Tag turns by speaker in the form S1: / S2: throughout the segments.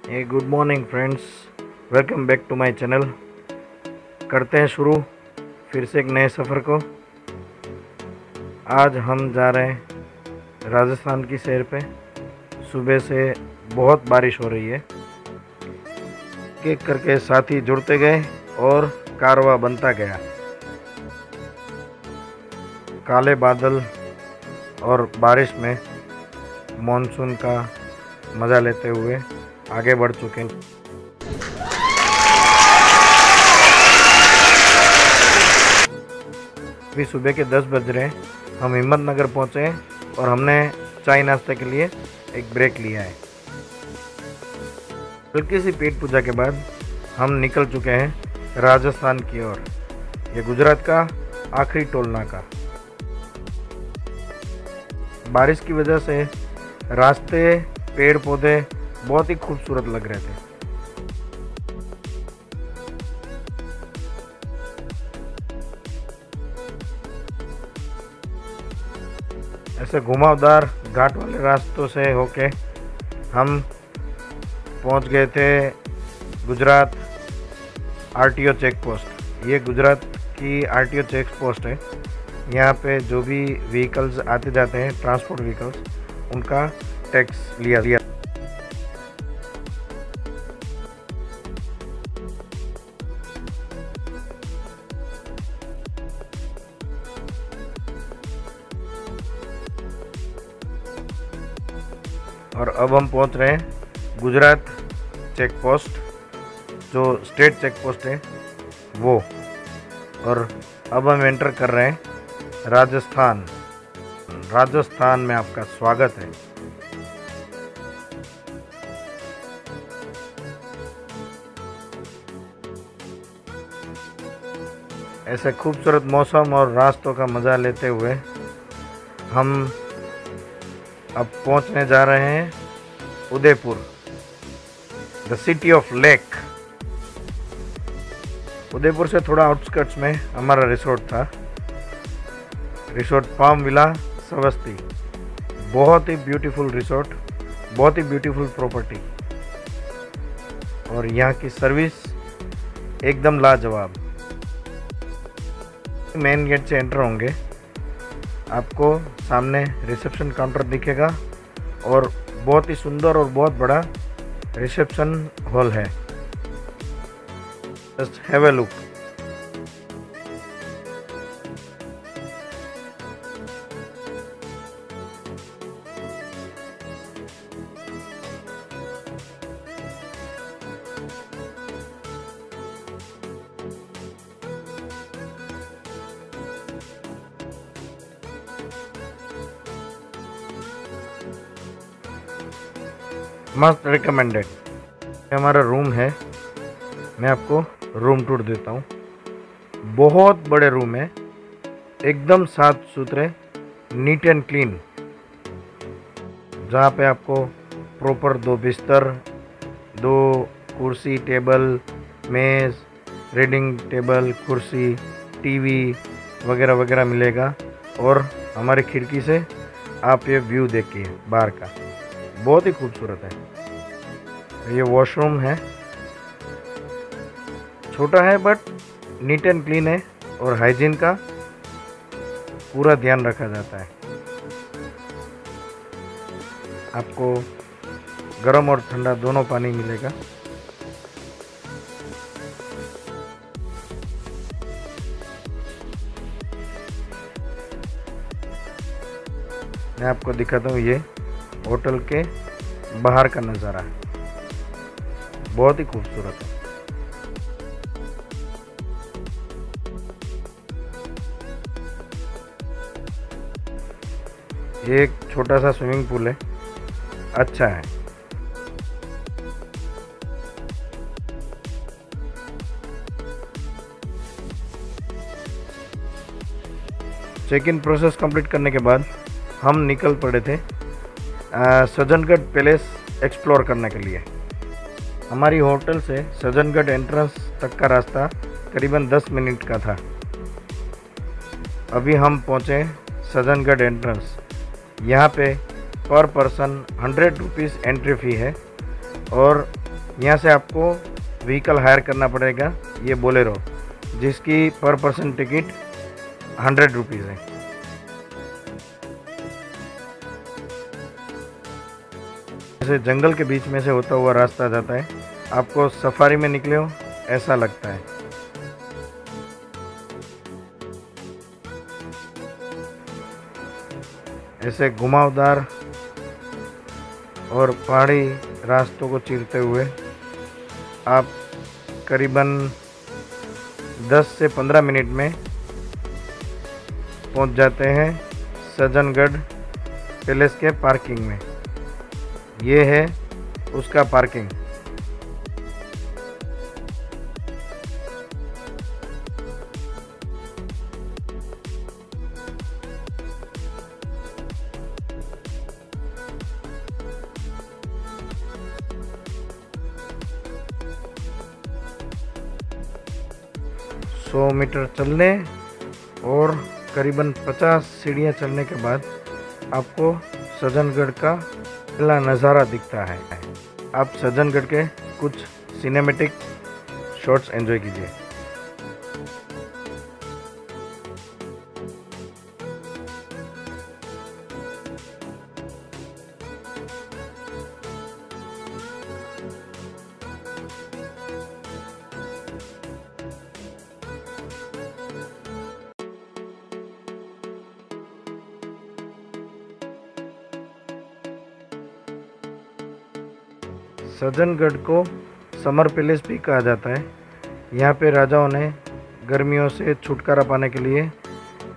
S1: Good morning friends, welcome back to my channel. करते हैं शुरू फिर से एक नए सफ़र को। आज हम जा रहे हैं राजस्थान की सैर पे। सुबह से बहुत बारिश हो रही है। एक करके साथी जुड़ते गए और कारवां बनता गया। काले बादल और बारिश में मॉनसून का मज़ा लेते हुए आगे बढ़ चुके हैं। अभी सुबह के 10 बज रहे हैं। हम हिम्मतनगर पहुँचे हैं और हमने चाय नाश्ते के लिए एक ब्रेक लिया है। हल्की सी पेट पूजा के बाद हम निकल चुके हैं राजस्थान की ओर। ये गुजरात का आखिरी टोल नाका। बारिश की वजह से रास्ते, पेड़ पौधे बहुत ही खूबसूरत लग रहे थे। ऐसे घुमावदार घाट वाले रास्तों से होके हम पहुंच गए थे गुजरात आरटीओ चेक पोस्ट। ये गुजरात की आरटीओ चेक पोस्ट है। यहाँ पे जो भी व्हीकल्स आते जाते हैं, ट्रांसपोर्ट व्हीकल्स, उनका टैक्स लिया। और अब हम पहुंच रहे हैं गुजरात चेक पोस्ट, जो स्टेट चेक पोस्ट है वो। और अब हम एंटर कर रहे हैं राजस्थान। राजस्थान में आपका स्वागत है। ऐसे खूबसूरत मौसम और रास्तों का मज़ा लेते हुए हम अब पहुंचने जा रहे हैं Udaipur, the city of lake. Udaipur से थोड़ा आउटस्कर्ट्स में हमारा रिसोर्ट था, रिसोर्ट पाम विला सवस्ती। बहुत ही ब्यूटीफुल रिसोर्ट, बहुत ही ब्यूटीफुल प्रॉपर्टी, और यहाँ की सर्विस एकदम लाजवाब। मेन गेट से एंटर होंगे, आपको सामने रिसेप्शन काउंटर दिखेगा और बहुत ही सुंदर और बहुत बड़ा रिसेप्शन हॉल है। Just have a look. Must recommended. हमारा रूम है, मैं आपको रूम टूर देता हूँ। बहुत बड़े रूम है, एकदम साफ सुथरे, नीट एंड क्लीन, जहाँ पे आपको प्रॉपर 2 बिस्तर, 2 कुर्सी, टेबल, मेज़, रीडिंग टेबल, कुर्सी, टीवी वगैरह वगैरह मिलेगा। और हमारी खिड़की से आप ये व्यू देखिए बाहर का, बहुत ही खूबसूरत है। ये वॉशरूम है, छोटा है बट नीट एंड क्लीन है और हाइजीन का पूरा ध्यान रखा जाता है। आपको गर्म और ठंडा दोनों पानी मिलेगा। मैं आपको दिखाता हूँ ये होटल के बाहर का नज़ारा, बहुत ही खूबसूरत है। ये एक छोटा सा स्विमिंग पूल है, अच्छा है। चेक इन प्रोसेस कंप्लीट करने के बाद हम निकल पड़े थे सज्जनगढ़ पैलेस एक्सप्लोर करने के लिए। हमारी होटल से सज्जनगढ़ एंट्रेंस तक का रास्ता करीबन 10 मिनट का था। अभी हम पहुँचे सज्जनगढ़ एंट्रेंस। यहाँ पे पर पर्सन 100 रुपीज़ एंट्री फ़ी है और यहाँ से आपको व्हीकल हायर करना पड़ेगा, ये बोलेरो, जिसकी पर पर्सन टिकट 100 रुपीज़ है। जैसे जंगल के बीच में से होता हुआ रास्ता जाता है, आपको सफारी में निकले हो ऐसा लगता है। ऐसे घुमावदार और पहाड़ी रास्तों को चीरते हुए आप करीबन 10 से 15 मिनट में पहुंच जाते हैं सज्जनगढ़ पैलेस के पार्किंग में। ये है उसका पार्किंग। सौ मीटर चलने और करीबन 50 सीढ़ियाँ चढ़ने के बाद आपको सज्जनगढ़ का पहला नज़ारा दिखता है। आप सज्जनगढ़ के कुछ सिनेमैटिक शॉट्स एंजॉय कीजिए। सज्जनगढ़ को समर पैलेस भी कहा जाता है। यहाँ पे राजाओं ने गर्मियों से छुटकारा पाने के लिए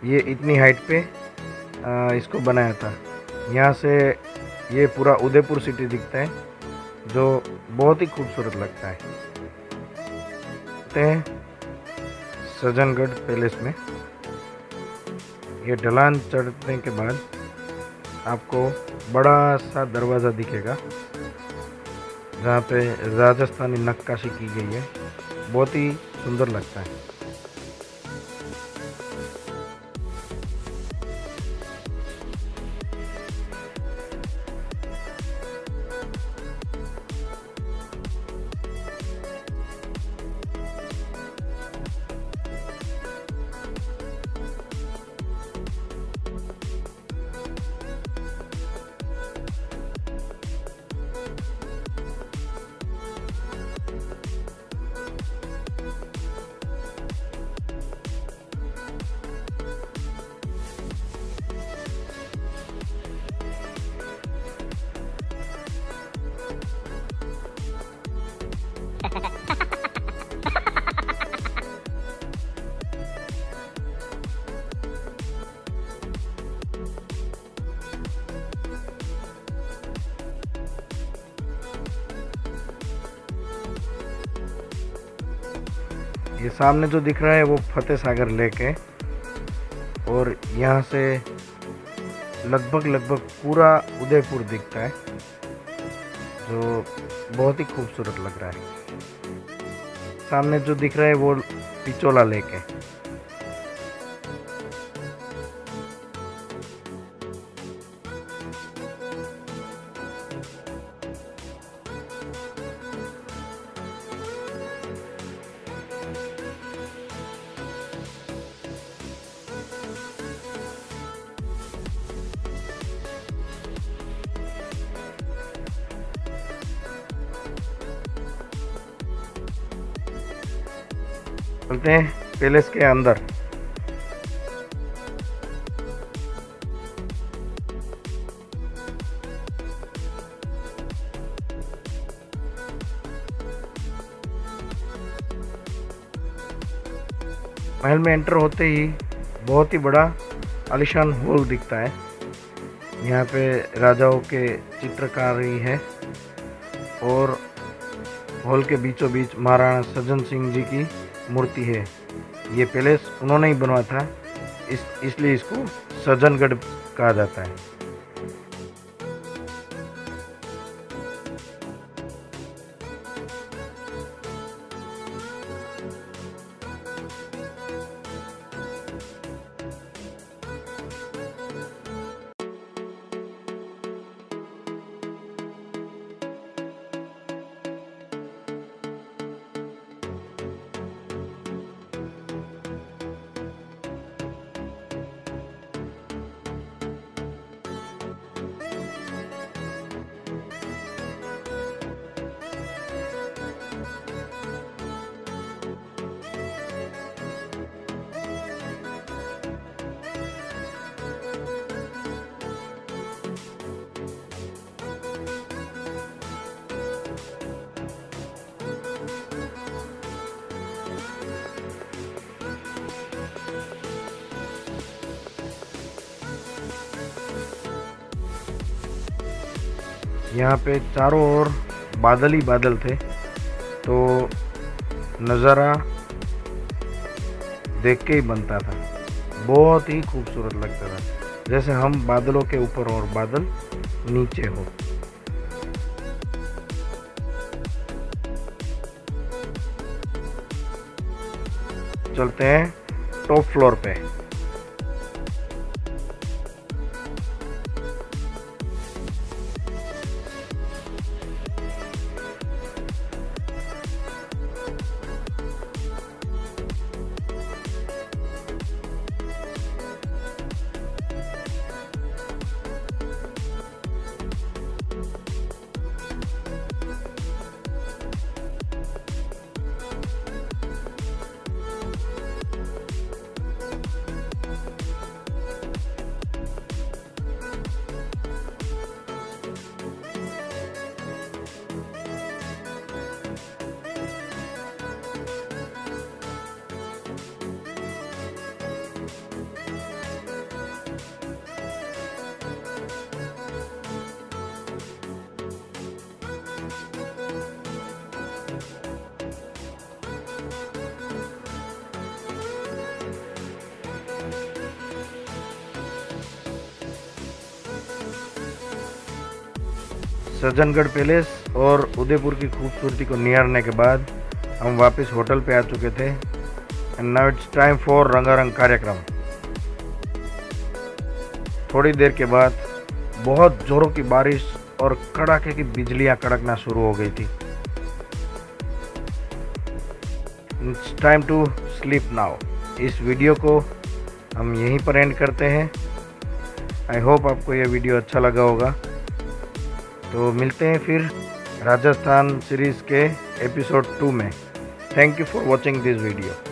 S1: ये इतनी हाइट पे इसको बनाया था। यहाँ से ये पूरा उदयपुर सिटी दिखता है, जो बहुत ही खूबसूरत लगता है। सज्जनगढ़ पैलेस में ये ढलान चढ़ने के बाद आपको बड़ा सा दरवाज़ा दिखेगा, जहाँ पे राजस्थानी नक्काशी की गई है। बहुत ही सुंदर लगता है। ये सामने जो दिख रहा है वो फतेह सागर लेक है, और यहाँ से लगभग पूरा उदयपुर दिखता है, जो बहुत ही खूबसूरत लग रहा है। सामने जो दिख रहा है वो पिचोला लेक है। चलते हैं पैलेस के अंदर। महल में एंटर होते ही बहुत ही बड़ा आलीशान हॉल दिखता है। यहाँ पे राजाओं के चित्रकारी है, और हॉल के बीचों बीच महाराणा सज्जन सिंह जी की मूर्ति है। ये पैलेस उन्होंने ही बनवाया था, इसलिए इसको सज्जनगढ़ कहा जाता है। यहाँ पे चारों ओर बादल ही बादल थे, तो नज़ारा देख के ही बनता था। बहुत ही खूबसूरत लगता था, जैसे हम बादलों के ऊपर और बादल नीचे हो। चलते हैं टॉप फ्लोर पे। सज्जनगढ़ पैलेस और उदयपुर की खूबसूरती को निहारने के बाद हम वापस होटल पे आ चुके थे। And now it's time for रंगारंग कार्यक्रम। थोड़ी देर के बाद बहुत जोरों की बारिश और कड़ाके की बिजलियां कड़कना शुरू हो गई थी। It's time to sleep now. इस वीडियो को हम यहीं पर एंड करते हैं। आई होप आपको यह वीडियो अच्छा लगा होगा। तो मिलते हैं फिर राजस्थान सीरीज़ के एपिसोड 2 में। Thank you for watching this video.